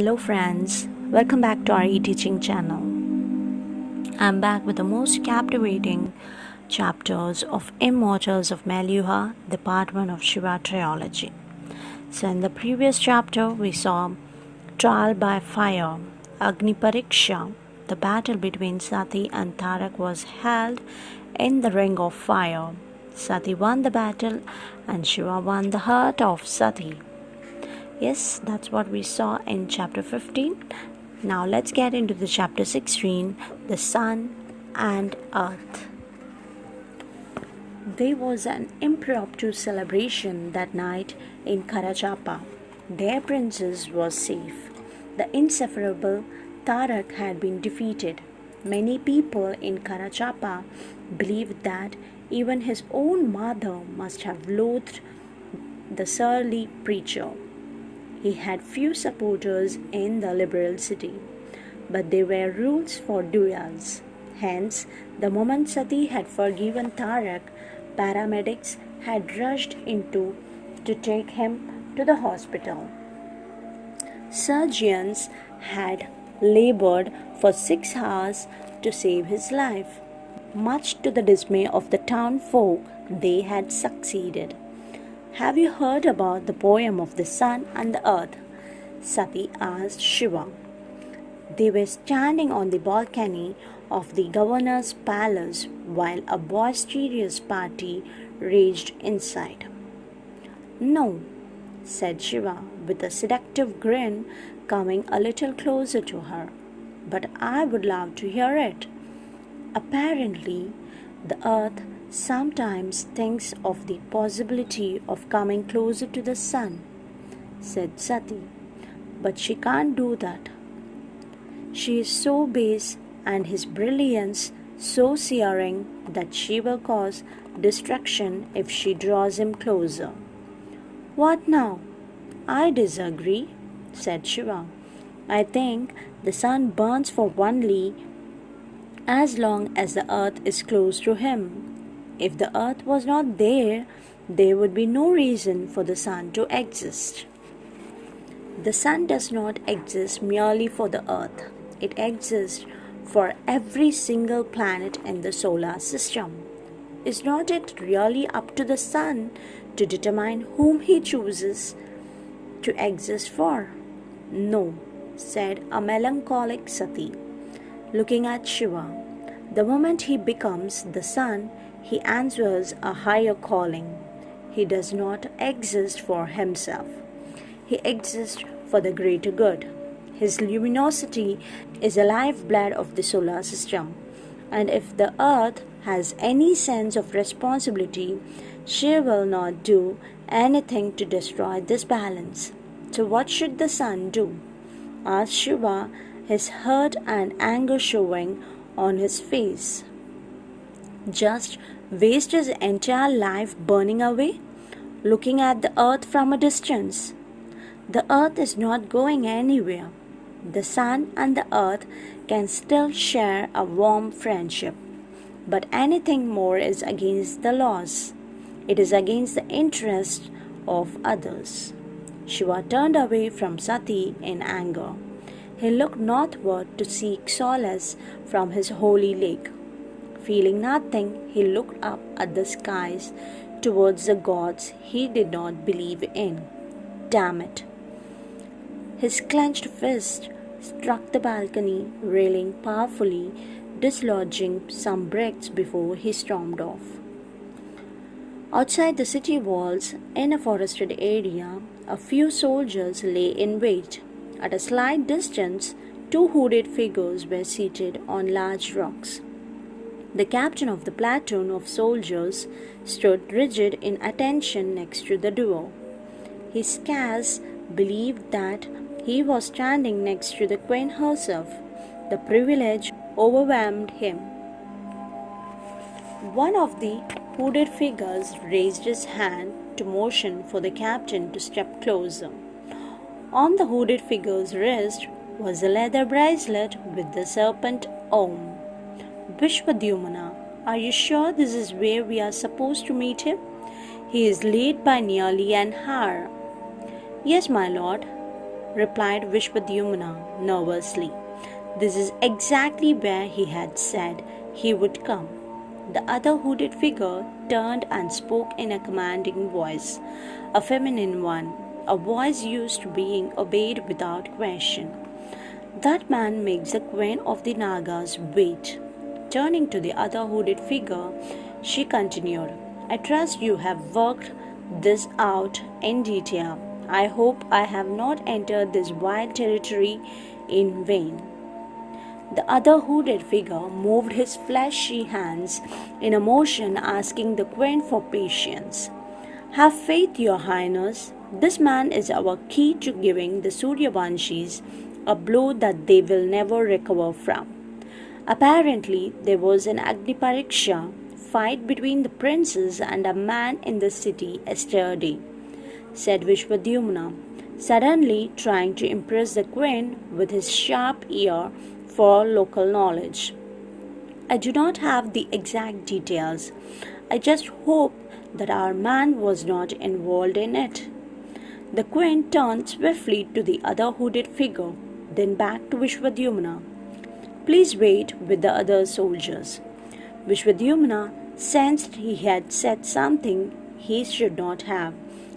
Hello friends, welcome back to our e-teaching channel. I'm back with the most captivating chapters of Immortals of Meluha, the part 1 of Shiva Trilogy. So in the previous chapter we saw trial by fire, Agni Pariksha. The battle between Sati and Tarak was held in the ring of fire. Sati won the battle and Shiva won the heart of Sati. Yes, that's what we saw in chapter 15. Now let's get into the chapter 16, the sun and earth. There was an impromptu celebration that night in Karachapa. Their princess was safe. The insufferable Tarak had been defeated. Many people in Karachapa believed that even his own mother must have loathed the surly preacher. He had few supporters in the liberal city, but there were rules for duels. Hence, the moment Sati had forgiven Tarak, paramedics had rushed into to take him to the hospital. Surgeons had labored for 6 hours to save his life. Much to the dismay of the town folk, they had succeeded. Have you heard about the poem of the sun and the earth? Sati asked Shiva. They were standing on the balcony of the governor's palace while a boisterous party raged inside. No, said Shiva with a seductive grin, coming a little closer to her. But I would love to hear it. Apparently, the earth sometimes thinks of the possibility of coming closer to the sun, said Sati. But she can't do that. She is so base and his brilliance so searing that she will cause destruction if she draws him closer. What now? I disagree, said Shiva. I think the sun burns for only as long as the earth is close to him. If the earth was not there, there would be no reason for the sun to exist. The sun does not exist merely for the earth. It exists for every single planet in the solar system. Is not it really up to the sun to determine whom he chooses to exist for? No, said a melancholic Sati, looking at Shiva. The moment he becomes the sun, he answers a higher calling. He does not exist for himself. He exists for the greater good. His luminosity is the lifeblood of the solar system. And if the earth has any sense of responsibility, she will not do anything to destroy this balance. So what should the sun do? Asked Shiva, his hurt and anger showing on his face. Just waste his entire life burning away, looking at the earth from a distance? The earth is not going anywhere. The sun and the earth can still share a warm friendship, but anything more is against the laws. It is against the interest of others. Shiva turned away from Sati in anger. He looked northward to seek solace from his holy lake. Feeling nothing, he looked up at the skies towards the gods he did not believe in. Damn it! His clenched fist struck the balcony railing powerfully, dislodging some bricks before he stormed off. Outside the city walls, in a forested area, a few soldiers lay in wait. At a slight distance, 2 hooded figures were seated on large rocks. The captain of the platoon of soldiers stood rigid in attention next to the duo. He scarce believed that he was standing next to the queen herself. The privilege overwhelmed him. One of the hooded figures raised his hand to motion for the captain to step closer. On the hooded figure's wrist was a leather bracelet with the serpent Om. Vishwadyumana, are you sure this is where we are supposed to meet him? He is late by nearly an hour. Yes, my lord, replied Vishwadyumna nervously. This is exactly where he had said he would come. The other hooded figure turned and spoke in a commanding voice, a feminine one, a voice used to being obeyed without question. That man makes the queen of the Nagas wait. Turning to the other hooded figure, she continued, I trust you have worked this out in detail. I hope I have not entered this wild territory in vain. The other hooded figure moved his fleshy hands in a motion asking the queen for patience. Have faith, your highness. This man is our key to giving the Suryavanshis a blow that they will never recover from. Apparently, there was an Agni-pariksha fight between the princes and a man in the city yesterday, said Vishwadyumna, suddenly trying to impress the queen with his sharp ear for local knowledge. I do not have the exact details. I just hope that our man was not involved in it. The queen turned swiftly to the other hooded figure, then back to Vishwadyumna. Please wait with the other soldiers. Vishwadyumna sensed he had said something he should not have,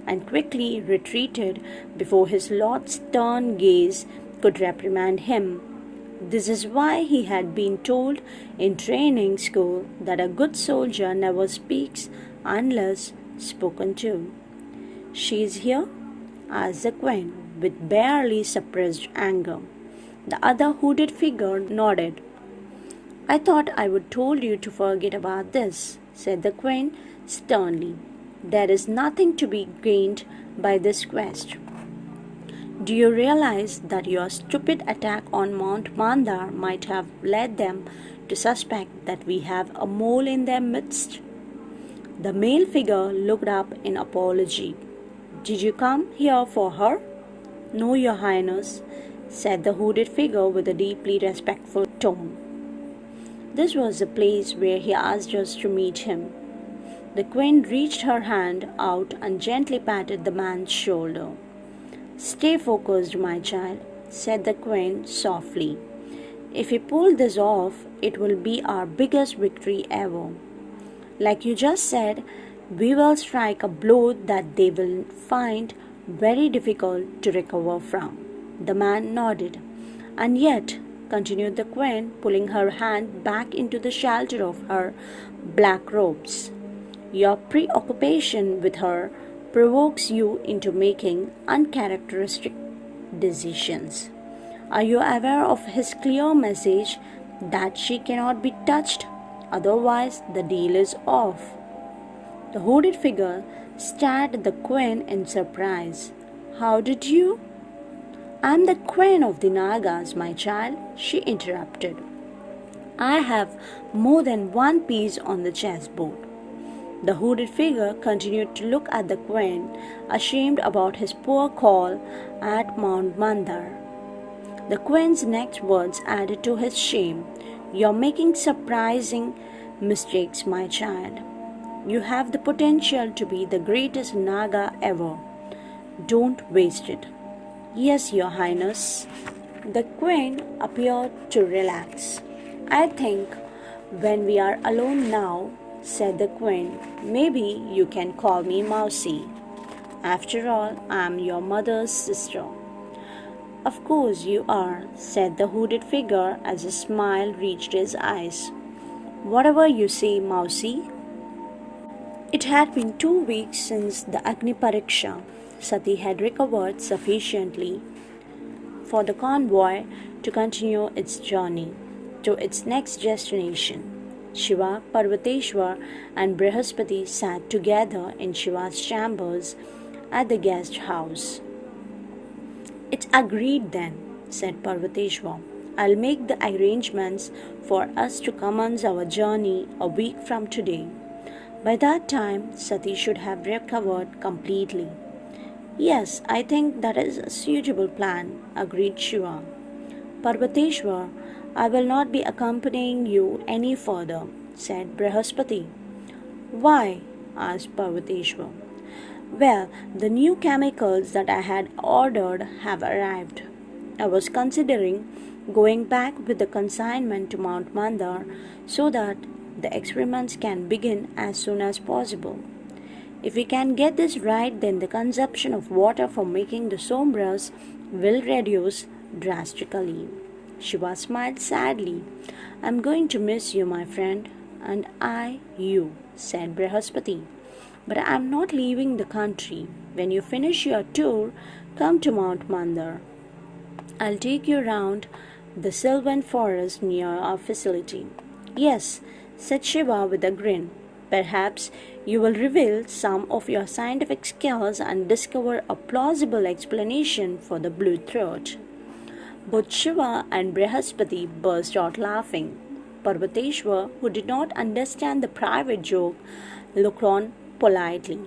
and quickly retreated before his lord's stern gaze could reprimand him. This is why he had been told in training school that a good soldier never speaks unless spoken to. She is here? Asked the queen with barely suppressed anger. The other hooded figure nodded. I thought I would told you to forget about this, said the queen sternly. There is nothing to be gained by this quest. Do you realize that your stupid attack on Mount Mandar might have led them to suspect that we have a mole in their midst? The male figure looked up in apology. Did you come here for her? No, your highness, said the hooded figure with a deeply respectful tone. This was the place where he asked us to meet him. The queen reached her hand out and gently patted the man's shoulder. Stay focused, my child, said the queen softly. If we pull this off, it will be our biggest victory ever. Like you just said, we will strike a blow that they will find very difficult to recover from. The man nodded. And yet, continued the queen, pulling her hand back into the shelter of her black robes, your preoccupation with her provokes you into making uncharacteristic decisions. Are you aware of his clear message that she cannot be touched, otherwise the deal is off? The hooded figure stared at the queen in surprise. How did you? I am the queen of the Nagas, my child, she interrupted. I have more than one piece on the chessboard. The hooded figure continued to look at the queen, ashamed about his poor call at Mount Mandar. The queen's next words added to his shame. You're making surprising mistakes, my child. You have the potential to be the greatest Naga ever. Don't waste it. Yes, your highness. The queen appeared to relax. I think when we are alone now, said the queen, maybe you can call me Mousie. After all, I am your mother's sister. Of course you are, said the hooded figure as a smile reached his eyes. Whatever you say, Mousie. It had been 2 weeks since the Agni Pariksha. Sati had recovered sufficiently for the convoy to continue its journey to its next destination. Shiva, Parvateshwar and Brihaspati sat together in Shiva's chambers at the guest house. It's agreed then, said Parvateshwar. I'll make the arrangements for us to commence our journey a week from today. By that time, Sati should have recovered completely. Yes, I think that is a suitable plan, agreed Shiva. Parvateshwar, I will not be accompanying you any further, said Brihaspati. Why? Asked Parvateshwar. Well, the new chemicals that I had ordered have arrived. I was considering going back with the consignment to Mount Mandar so that the experiments can begin as soon as possible. If we can get this right, then the consumption of water for making the sombras will reduce drastically. Shiva smiled sadly. I'm going to miss you, my friend, and I you, said Brihaspati. But I'm not leaving the country. When you finish your tour, come to Mount Mandar. I'll take you round the sylvan forest near our facility. Yes, said Shiva with a grin. Perhaps you will reveal some of your scientific skills and discover a plausible explanation for the blue throat. Both Shiva and Brihaspati burst out laughing. Parvateshwar, who did not understand the private joke, looked on politely.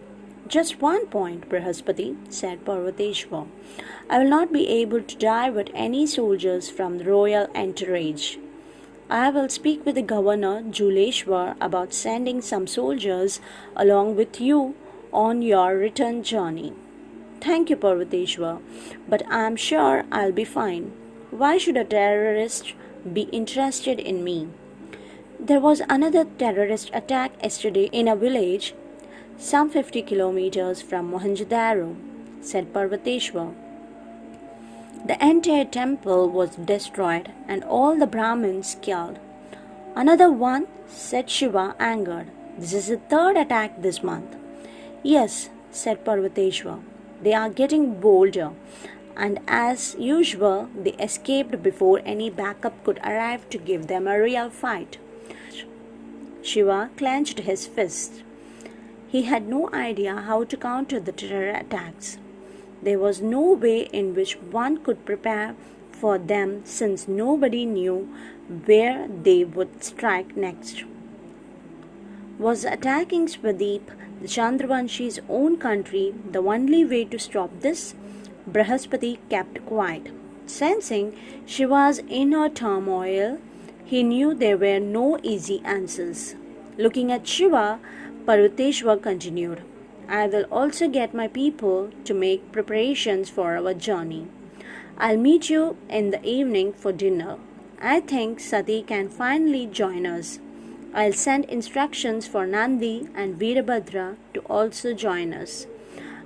Just one point, Brihaspati, said Parvateshwar. I will not be able to dive at any soldiers from the royal entourage. I will speak with the governor, Juleshwar, about sending some soldiers along with you on your return journey. Thank you, Parvateshwar, but I am sure I'll be fine. Why should a terrorist be interested in me? There was another terrorist attack yesterday in a village some 50 kilometers from Mohenjo-daro, said Parvateshwar. The entire temple was destroyed and all the Brahmins killed. Another one, said Shiva, angered. This is the third attack this month. Yes, said Parvateshwar. They are getting bolder, and as usual, they escaped before any backup could arrive to give them a real fight. Shiva clenched his fist. He had no idea how to counter the terror attacks. There was no way in which one could prepare for them since nobody knew where they would strike next. Was attacking Swadeep, the Chandravanshi's own country, the only way to stop this? Brihaspati kept quiet. Sensing Shiva's inner turmoil, he knew there were no easy answers. Looking at Shiva, Parvateshwar continued, I will also get my people to make preparations for our journey. I'll meet you in the evening for dinner. I think Sati can finally join us. I'll send instructions for Nandi and Veerabhadra to also join us.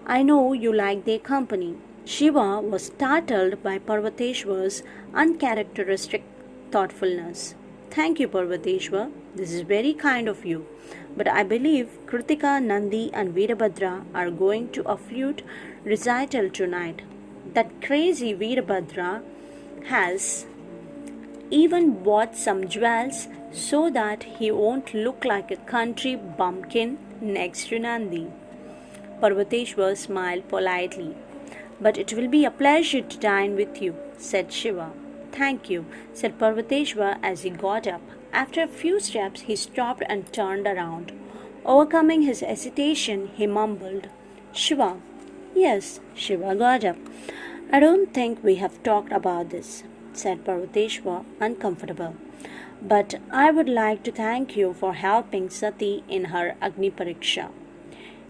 I know you like their company. Shiva was startled by Parvateshwar's uncharacteristic thoughtfulness. Thank you, Parvateshwar. This is very kind of you. But I believe Kritika, Nandi and Veerabhadra are going to a flute recital tonight. That crazy Veerabhadra has even bought some jewels so that he won't look like a country bumpkin next to Nandi. Parvateshwar smiled politely. But it will be a pleasure to dine with you, said Shiva. Thank you, said Parvateshwar as he got up. After a few steps, he stopped and turned around. Overcoming his hesitation, he mumbled, Shiva. Yes, Shiva got up. I don't think we have talked about this, said Parvateshwar, uncomfortable. But I would like to thank you for helping Sati in her Agni Pariksha.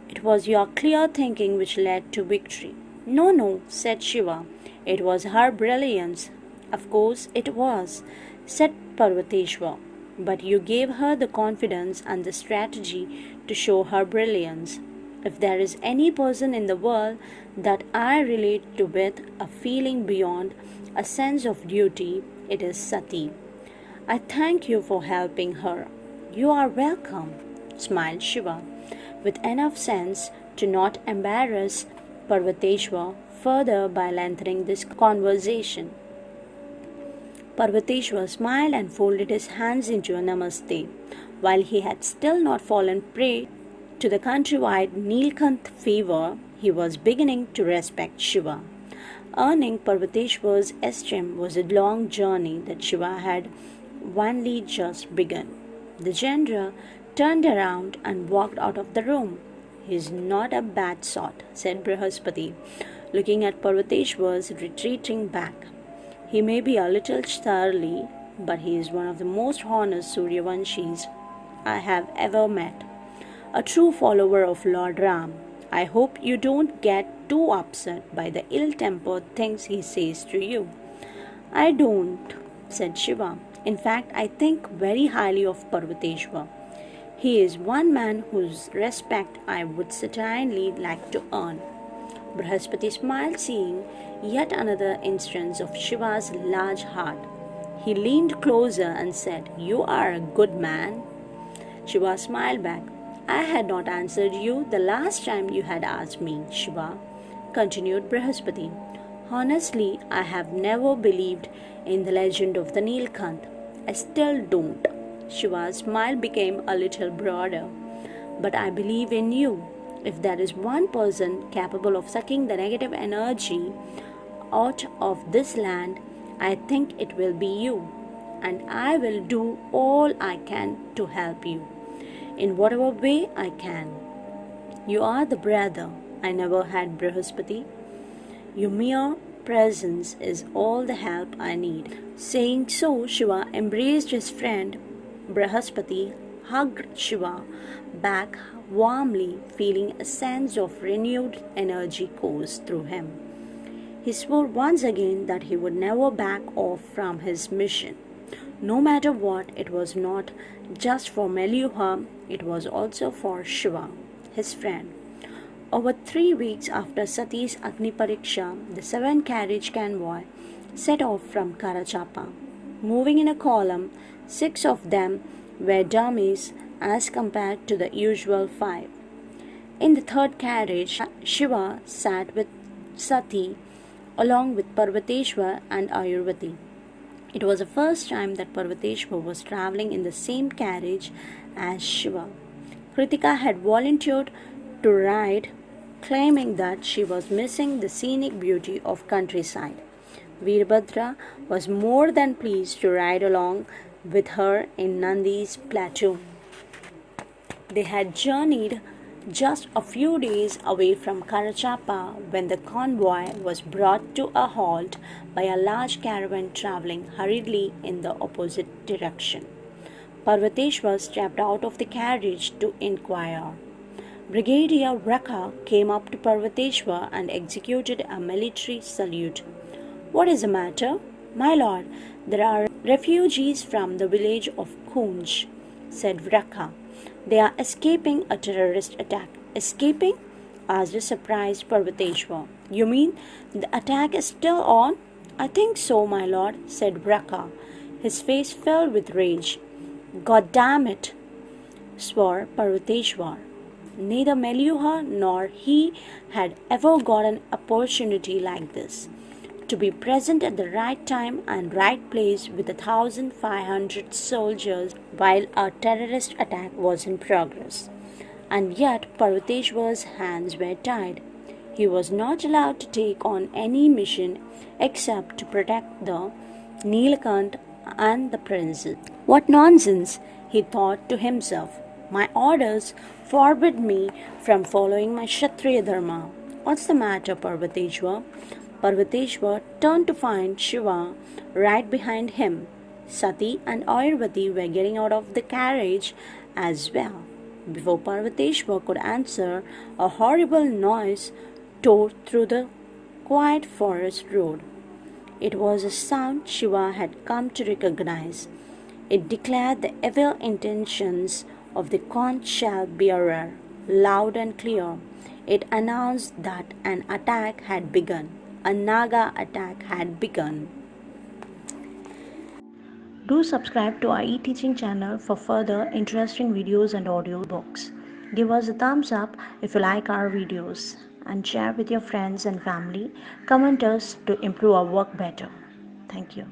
It was your clear thinking which led to victory. No, said Shiva. It was her brilliance. Of course it was, said Parvateshwar. But you gave her the confidence and the strategy to show her brilliance. If there is any person in the world that I relate to with a feeling beyond a sense of duty, it is Sati. I thank you for helping her. You are welcome, smiled Shiva, with enough sense to not embarrass Parvateshwar further by lengthening this conversation. Parvateshwar smiled and folded his hands into a namaste. While he had still not fallen prey to the countrywide Nilkanth fever, he was beginning to respect Shiva. Earning Parvateshwar's esteem was a long journey that Shiva had only just begun. The general turned around and walked out of the room. He's not a bad sort, said Brihaspati, looking at Parvateshwar's retreating back. He may be a little surly, but he is one of the most honest Suryavanshis I have ever met. A true follower of Lord Ram. I hope you don't get too upset by the ill-tempered things he says to you." "I don't," said Shiva. "In fact, I think very highly of Parvateshwar. He is one man whose respect I would certainly like to earn." Brihaspati smiled, seeing yet another instance of Shiva's large heart. He leaned closer and said, "You are a good man." Shiva smiled back. "I had not answered you the last time you had asked me, Shiva," continued Brihaspati. "Honestly, I have never believed in the legend of the Nilkant. I still don't." Shiva's smile became a little broader. "But I believe in you. If there is one person capable of sucking the negative energy out of this land, I think it will be you. And I will do all I can to help you, in whatever way I can. You are the brother I never had, Brihaspati. Your mere presence is all the help I need." Saying so, Shiva embraced his friend. Brihaspati hugged Shiva back warmly, feeling a sense of renewed energy course through him. He swore once again that he would never back off from his mission. No matter what, it was not just for Meluha, it was also for Shiva, his friend. Over 3 weeks after Sati's Agni Pariksha, the 7-carriage convoy set off from Karachapa. Moving in a column, 6 of them were dummies as compared to the usual 5. In the 3rd carriage, Shiva sat with Sati along with Parvateshwar and Ayurvati. It was the first time that Parvateshwar was travelling in the same carriage as Shiva. Kritika had volunteered to ride, claiming that she was missing the scenic beauty of countryside. Veerbhadra was more than pleased to ride along with her in Nandi's platoon. They had journeyed just a few days away from Karachapa when the convoy was brought to a halt by a large caravan travelling hurriedly in the opposite direction. Parvateshwar stepped out of the carriage to inquire. Brigadier Rakha came up to Parvateshwar and executed a military salute. "What is the matter?" "My lord, there are refugees from the village of Kunj," said Rakha. "They are escaping a terrorist attack." "Escaping?" asked the surprised Parvateshwar. "You mean the attack is still on?" "I think so, my lord," said Rakha, his face filled with rage. "God damn it!" swore Parvateshwar. Neither Meluha nor he had ever got an opportunity like this, to be present at the right time and right place with 1,500 soldiers while a terrorist attack was in progress. And yet Parvateshwar's hands were tied. He was not allowed to take on any mission except to protect the Nilkant and the princess. "What nonsense," he thought to himself. "My orders forbid me from following my Kshatriya dharma." "What's the matter, Parvateshwar?" Parvateshwar turned to find Shiva right behind him. Sati and Ayurvati were getting out of the carriage as well. Before Parvateshwar could answer, a horrible noise tore through the quiet forest road. It was a sound Shiva had come to recognize. It declared the evil intentions of the conch shell bearer, loud and clear. It announced that an attack had begun. A Naga attack had begun. Do subscribe to our e-teaching channel for further interesting videos and audiobooks. Give us a thumbs up if you like our videos and share with your friends and family. Comment us to improve our work better. Thank you.